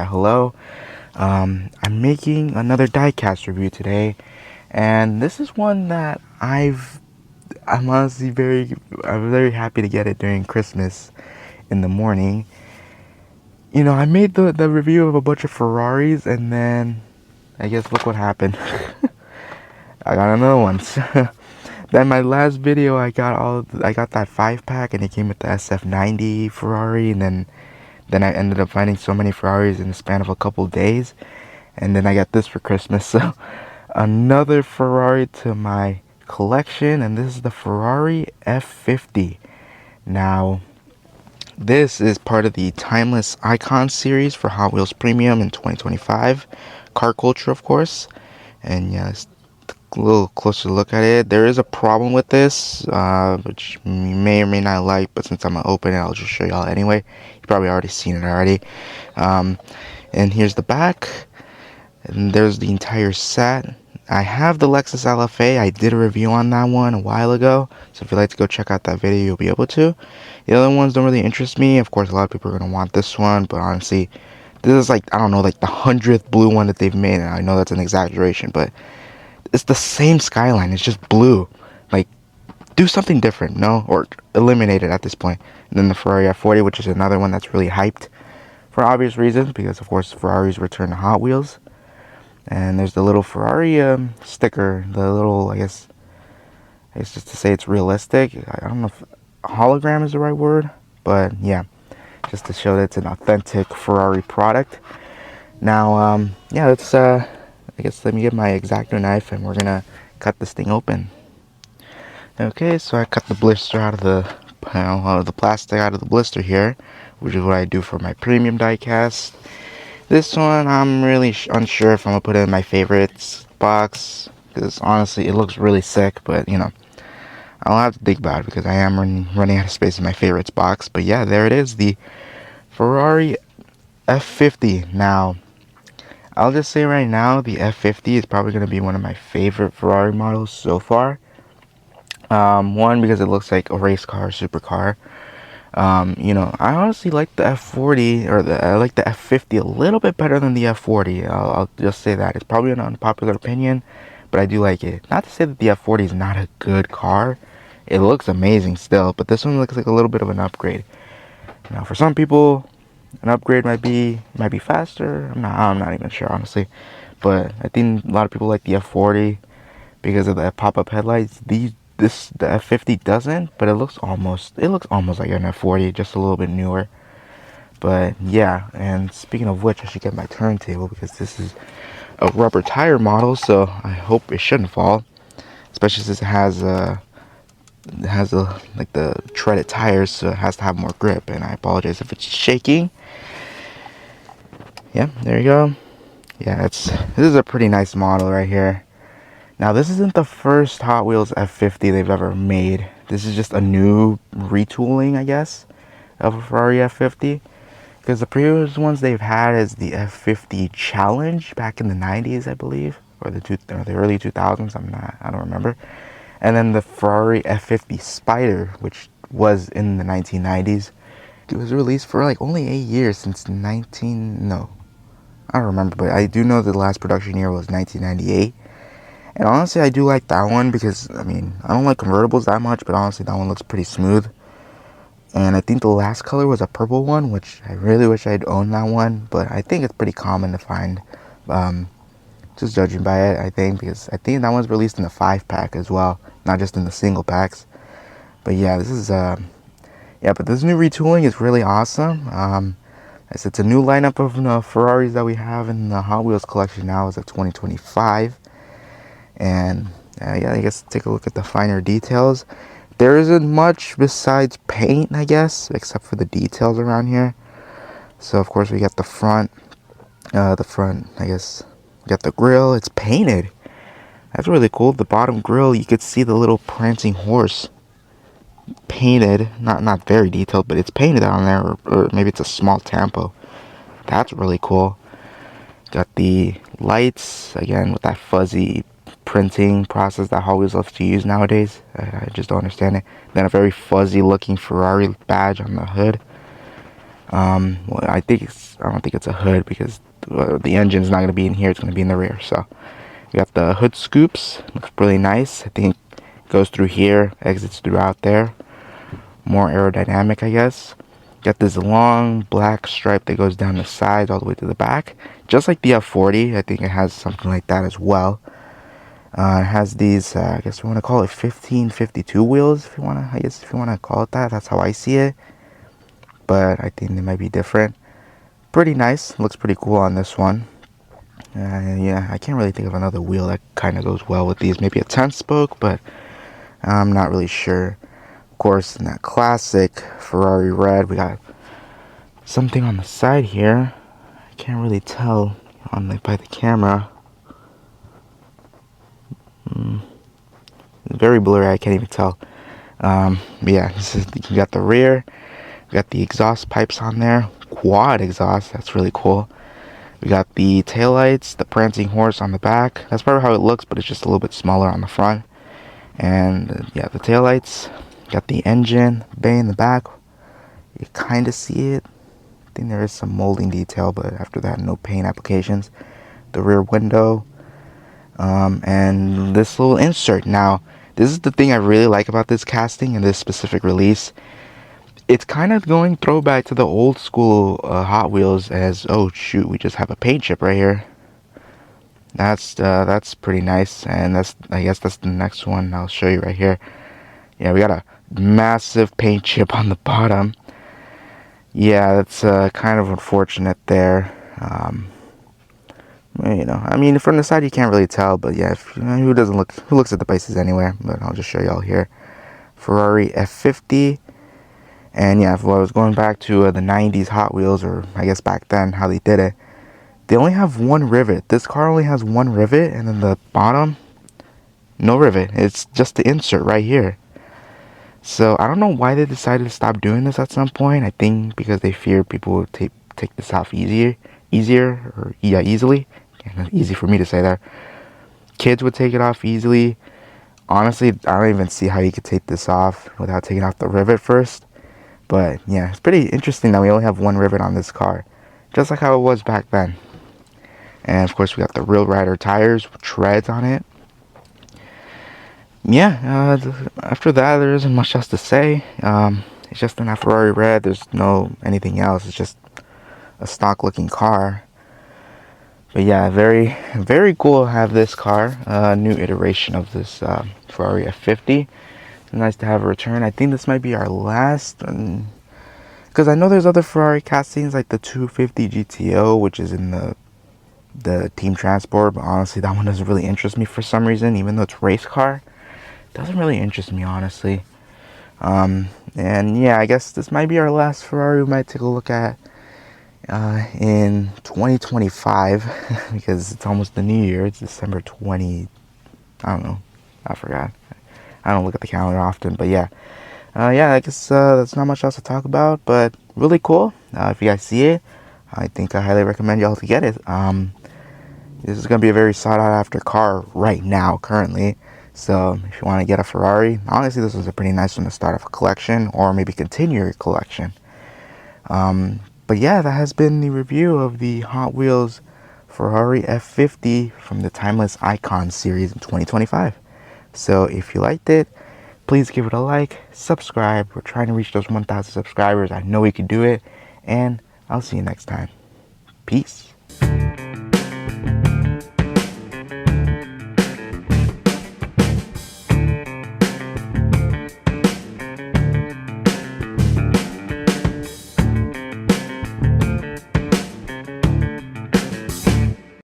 hello. I'm making another diecast review today, and this is one that I'm honestly I'm very happy to get it during Christmas in the morning. I made the review of a bunch of Ferraris, and then I guess look what happened. I got another one. Then my last video, I got that 5-pack, and it came with the SF90 Ferrari, and then I ended up finding so many Ferraris in the span of a couple days. And then I got this for Christmas. So another Ferrari to my collection, and this is the Ferrari F50. Now, this is part of the Timeless Icon series for Hot Wheels Premium in 2025. Car culture, of course. And yeah, let's a little closer look at it. There is a problem with this, which you may or may not like, but since I'm gonna open it, I'll just show y'all anyway. You've probably already seen it already. And here's the back. And there's the entire set. I have the Lexus LFA. I did a review on that one a while ago, so if you'd like to go check out that video, you'll be able to. The other ones don't really interest me. Of course, a lot of people are going to want this one, but honestly, this is like, I don't know, like the 100th blue one that they've made, and I know that's an exaggeration, but it's the same skyline. It's just blue. Like, do something different, no? Or eliminate it at this point. And then the Ferrari F40, which is another one that's really hyped for obvious reasons, because of course Ferraris return to Hot Wheels. And there's the little Ferrari sticker, the little, I guess just to say it's realistic. I don't know if hologram is the right word, but yeah, just to show that it's an authentic Ferrari product. Now, yeah, let's, I guess let me get my X-Acto knife and we're gonna cut this thing open. Okay, so I cut the blister out of the plastic out of the blister here, which is what I do for my premium diecast. This one, I'm really unsure if I'm going to put it in my favorites box, because honestly, it looks really sick, but, I'll have to think about it, because I am running out of space in my favorites box. But yeah, there it is, the Ferrari F50. Now, I'll just say right now, the F50 is probably going to be one of my favorite Ferrari models so far. One, because it looks like a race car, supercar. I honestly like the F40, I like the F50 a little bit better than the F40. I'll just say that. It's probably an unpopular opinion, but I do like it. Not to say that the F40 is not a good car. It looks amazing still, but this one looks like a little bit of an upgrade. Now, for some people, an upgrade might be faster. I'm not even sure, honestly. But I think a lot of people like the F40 because of the pop-up headlights. The F50 doesn't, but it looks almost like an F40, just a little bit newer. But yeah, and speaking of which, I should get my turntable because this is a rubber tire model, so I hope it shouldn't fall, especially since it has like the treaded tires, so it has to have more grip. And I apologize if it's shaking. Yeah, there you go. Yeah, this is a pretty nice model right here. Now, this isn't the first Hot Wheels F50 they've ever made. This is just a new retooling, I guess, of a Ferrari F50. Because the previous ones they've had is the F50 Challenge back in the 90s, I believe. Or the early 2000s, I don't remember. And then the Ferrari F50 Spider, which was in the 1990s. It was released for like only 8 years since I don't remember. But I do know the last production year was 1998. And honestly, I do like that one because, I don't like convertibles that much, but honestly, that one looks pretty smooth. And I think the last color was a purple one, which I really wish I'd owned that one, but I think it's pretty common to find, just judging by it, I think, because I think that one's released in the 5-pack as well, not just in the single packs. But yeah, this is, but this new retooling is really awesome. It's a new lineup of Ferraris that we have in the Hot Wheels collection now as of 2025. And yeah, I guess take a look at the finer details. There isn't much besides paint, I guess, except for the details around here. So of course we got the front, I guess, we got the grille. It's painted. That's really cool. The bottom grille, you could see the little prancing horse painted. Not very detailed, but it's painted on there, or maybe it's a small tampo. That's really cool. Got the lights again with that fuzzy printing process that Hot Wheels loves to use nowadays. I just don't understand it. Then a very fuzzy looking Ferrari badge on the hood. Well, I don't think it's a hood because the engine's not going to be in here. It's going to be in the rear. So we got the hood scoops. Looks really nice. I think it goes through here, exits throughout there. More aerodynamic, I guess. Got this long black stripe that goes down the sides all the way to the back, just like the F40. I think it has something like that as well. It has these, I guess we want to call it 1552 wheels, if you want to, I guess if you want to call it that. That's how I see it. But I think they might be different. Pretty nice. Looks pretty cool on this one. Yeah, I can't really think of another wheel that kind of goes well with these. Maybe a 10 spoke, but I'm not really sure. Of course, in that classic Ferrari red, we got something on the side here. I can't really tell by the camera. It's very blurry. I can't even tell. Yeah, you got the rear. We got the exhaust pipes on there. Quad exhaust. That's really cool. We got the taillights, the prancing horse on the back. That's probably how it looks, but it's just a little bit smaller on the front. And yeah, the taillights. Got the engine bay in the back. You kind of see it. I think there is some molding detail, but after that, no paint applications. The rear window. And this little insert. Now, this is the thing I really like about this casting and this specific release. It's kind of going throwback to the old school Hot Wheels as, oh shoot, we just have a paint chip right here. That's pretty nice, and I guess that's the next one I'll show you right here. Yeah, we got a massive paint chip on the bottom. Yeah, that's kind of unfortunate there. I mean, from the side you can't really tell, but yeah, who looks at the prices anywhere? But I'll just show y'all here. Ferrari F50. And yeah, if I was going back to the 90s Hot Wheels, or I guess back then how they did it, they only have one rivet. This car only has one rivet, and then the bottom, no rivet. It's just the insert right here. So I don't know why they decided to stop doing this at some point. I think because they feared people would take this off easily. Easy for me to say that. Kids would take it off easily. Honestly, I don't even see how you could take this off without taking off the rivet first. But yeah, it's pretty interesting that we only have one rivet on this car, just like how it was back then. And of course, we got the Real Rider tires with treads on it. Yeah, after that, there isn't much else to say. It's just an Ferrari red. There's no anything else. It's just a stock looking car. But yeah, very, very cool to have this car. New iteration of this Ferrari F50. Nice to have a return. I think this might be our last, because I know there's other Ferrari castings like the 250 GTO, which is in the Team Transport, but honestly that one doesn't really interest me for some reason, even though it's race car. It doesn't really interest me, honestly. And yeah, I guess this might be our last Ferrari we might take a look at in 2025 because it's almost the new year. It's December 20, I don't know, I forgot. I don't look at the calendar often, but yeah. Yeah, I guess that's not much else to talk about, but really cool. If you guys see it, I think I highly recommend y'all to get it. This is going to be a very sought out after car right now, currently. So if you want to get a Ferrari, honestly, this is a pretty nice one to start off a collection or maybe continue your collection. But yeah, that has been the review of the Hot Wheels Ferrari F50 from the Timeless Icons series in 2025. So if you liked it, please give it a like, subscribe. We're trying to reach those 1,000 subscribers. I know we can do it. And I'll see you next time. Peace.